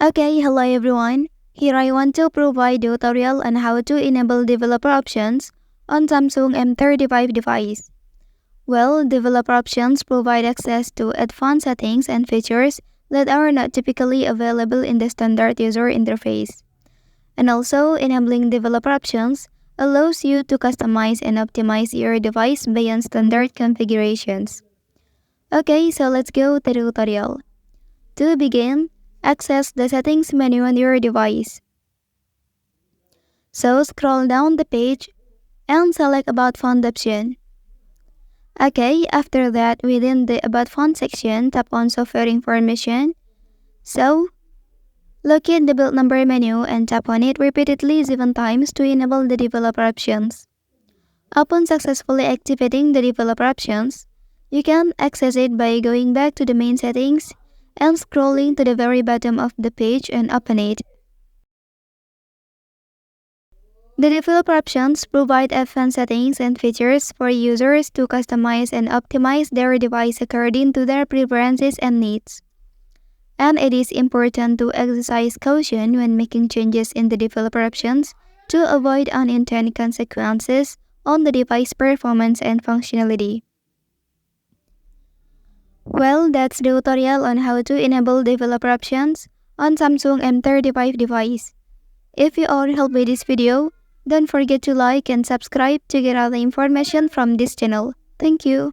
Okay, hello everyone. Here I want to provide a tutorial on how to enable developer options on Samsung M35 device. Well, developer options provide access to advanced settings and features that are not typically available in the standard user interface. And also, enabling developer options allows you to customize and optimize your device beyond standard configurations. Okay, so let's go to the tutorial. To begin, access the settings menu on your device. So scroll down the page and select About Phone option. Okay, after that, within the About Phone section, tap on Software Information. So, locate the build number menu and tap on it repeatedly 7 times to enable the developer options. Upon successfully activating the developer options, you can access it by going back to the main settings and scrolling to the very bottom of the page and open it. The developer options provide advanced settings and features for users to customize and optimize their device according to their preferences and needs. And it is important to exercise caution when making changes in the developer options to avoid unintended consequences on the device performance and functionality. Well, that's the tutorial on how to enable developer options on Samsung M35 device. If you are helped by this video, don't forget to like and subscribe to get other information from this channel. Thank you.